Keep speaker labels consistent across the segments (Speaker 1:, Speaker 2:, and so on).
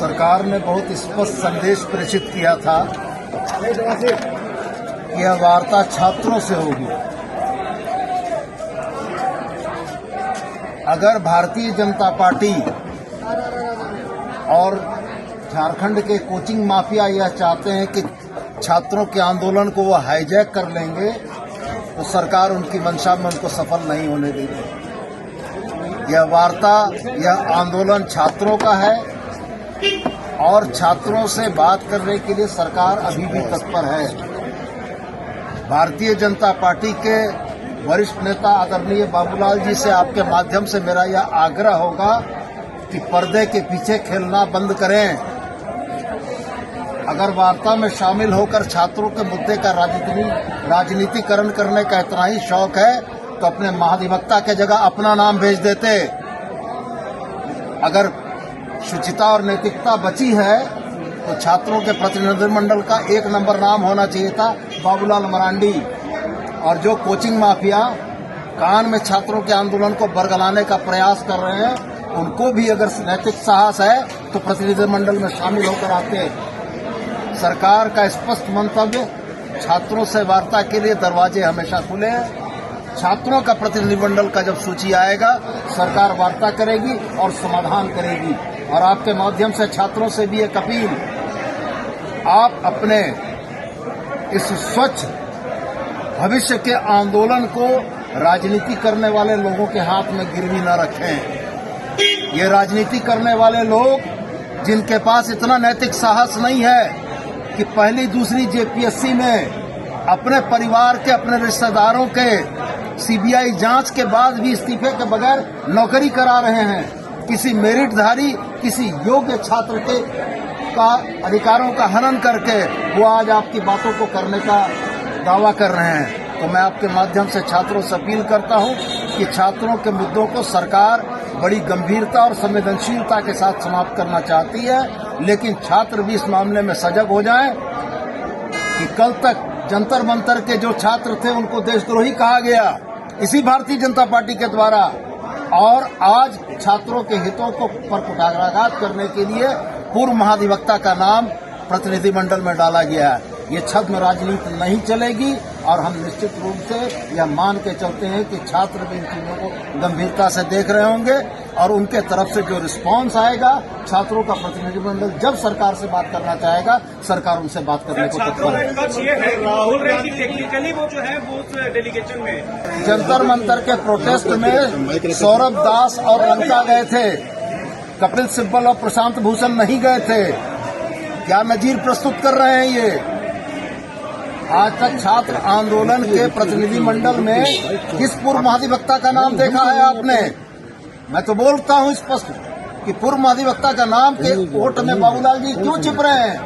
Speaker 1: सरकार ने बहुत स्पष्ट संदेश प्रेषित किया था कि यह वार्ता छात्रों से होगी। अगर भारतीय जनता पार्टी और झारखंड के कोचिंग माफिया यह चाहते हैं कि छात्रों के आंदोलन को वो हाईजैक कर लेंगे, तो सरकार उनकी मंशा में उनको सफल नहीं होने देगी। यह वार्ता, यह आंदोलन छात्रों का है और छात्रों से बात करने के लिए सरकार अभी भी तत्पर है। भारतीय जनता पार्टी के वरिष्ठ नेता आदरणीय बाबूलाल जी से आपके माध्यम से मेरा यह आग्रह होगा कि पर्दे के पीछे खेलना बंद करें। अगर वार्ता में शामिल होकर छात्रों के मुद्दे का राजनीतिकरण करने का इतना ही शौक है तो अपने महाधिवक्ता के जगह अपना नाम भेज देते। अगर शुचिता और नैतिकता बची है तो छात्रों के प्रतिनिधिमंडल का 1 नंबर नाम होना चाहिए था बाबूलाल मरांडी। और जो कोचिंग माफिया कान में छात्रों के आंदोलन को बरगलाने का प्रयास कर रहे हैं, उनको भी अगर नैतिक साहस है तो प्रतिनिधिमंडल में शामिल होकर आते। सरकार का स्पष्ट मंतव्य, छात्रों से वार्ता के लिए दरवाजे हमेशा खुले हैं। छात्रों का प्रतिनिधिमंडल का जब सूची आएगा, सरकार वार्ता करेगी और समाधान करेगी। और आपके माध्यम से छात्रों से भी एक अपील, आप अपने इस स्वच्छ भविष्य के आंदोलन को राजनीति करने वाले लोगों के हाथ में गिरवी न रखें। ये राजनीति करने वाले लोग जिनके पास इतना नैतिक साहस नहीं है कि पहली दूसरी जेपीएससी में अपने परिवार के, अपने रिश्तेदारों के सीबीआई जांच के बाद भी इस्तीफे के बगैर नौकरी करा रहे हैं, किसी मेरिटधारी, किसी योग्य छात्र के अधिकारों का हनन करके वो आज आपकी बातों को करने का दावा कर रहे हैं। तो मैं आपके माध्यम से छात्रों से अपील करता हूं कि छात्रों के मुद्दों को सरकार बड़ी गंभीरता और संवेदनशीलता के साथ समाप्त करना चाहती है, लेकिन छात्र भी इस मामले में सजग हो जाएं कि कल तक जंतर मंतर के जो छात्र थे उनको देशद्रोही कहा गया इसी भारतीय जनता पार्टी के द्वारा, और आज छात्रों के हितों को पर कुठाराघात करने के लिए पूर्व महाधिवक्ता का नाम प्रतिनिधिमंडल में डाला गया है। ये छद्म राजनीति नहीं चलेगी और हम निश्चित रूप से यह मान के चलते हैं कि छात्र भी इन चीजों को गंभीरता से देख रहे होंगे और उनके तरफ से जो रिस्पांस आएगा, छात्रों का प्रतिनिधिमंडल जब सरकार से बात करना चाहेगा, सरकार उनसे बात करने को तत्पर है।
Speaker 2: राहुल गांधी टेक्निकली वो जो है वो डेलीगेशन में
Speaker 1: जंतर मंतर के प्रोटेस्ट में सौरभ दास और लंका गए थे, कपिल सिब्बल और प्रशांत भूषण नहीं गए थे। क्या नजीर प्रस्तुत कर रहे हैं ये? आज तक छात्र आंदोलन के प्रतिनिधिमंडल में किस पूर्व महाधिवक्ता का नाम देखा है आपने? मैं तो बोलता हूं स्पष्ट कि पूर्व महाधिवक्ता का नाम के वोट में बाबूलाल जी क्यों छिप रहे हैं?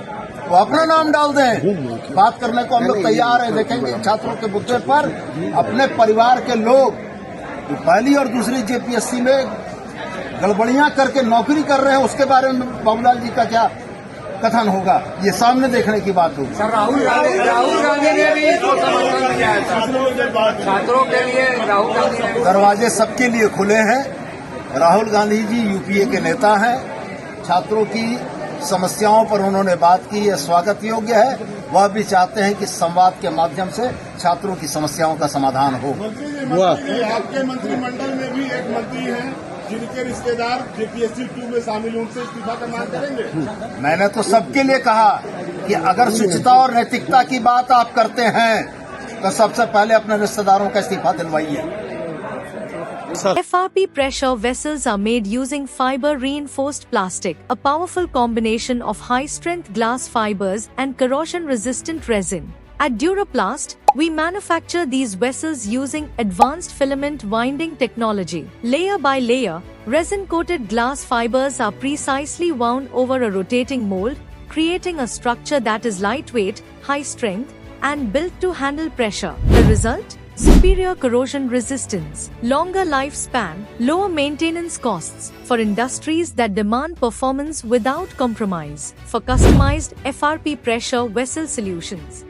Speaker 1: वो अपना नाम डाल दें। बात करने को हम लोग तैयार हैं। देखेंगे छात्रों के मुद्दे पर अपने परिवार के लोग पहली और दूसरी जेपीएससी में गड़बड़ियां करके नौकरी कर रहे हैं, उसके बारे में बाबूलाल जी का क्या कथन होगा, ये सामने देखने की बात होगी।
Speaker 3: सर, राहुल गांधी ने भी समर्थन किया है छात्रों के लिए। राहुल गांधी ने
Speaker 1: दरवाजे सबके लिए खुले हैं। राहुल गांधी जी यूपीए के नेता हैं। छात्रों की समस्याओं पर उन्होंने बात की, यह स्वागत योग्य है। वह भी चाहते हैं कि संवाद के माध्यम से छात्रों की समस्याओं का समाधान हो।
Speaker 4: आपके मंत्रिमंडल में भी एक मंत्री हैं जिनके रिश्तेदार जेपीएससी 2 में शामिल, उनसे इस्तीफा का मांग करेंगे? मैंने तो सबके लिए कहा कि अगर शुचिता और नैतिकता की बात आप करते हैं तो सबसे पहले अपने रिश्तेदारों का इस्तीफा दिलवाइए।
Speaker 5: FRP pressure vessels are made using fiber reinforced plastic, a powerful combination of high strength glass fibers and corrosion resistant resin. At Duraplast, we manufacture these vessels using advanced filament winding technology. Layer by layer, resin-coated glass fibers are precisely wound over a rotating mold, creating a structure that is lightweight, high strength, and built to handle pressure. The result? Superior corrosion resistance, longer lifespan, lower maintenance costs for industries that demand performance without compromise. For customized FRP pressure vessel solutions,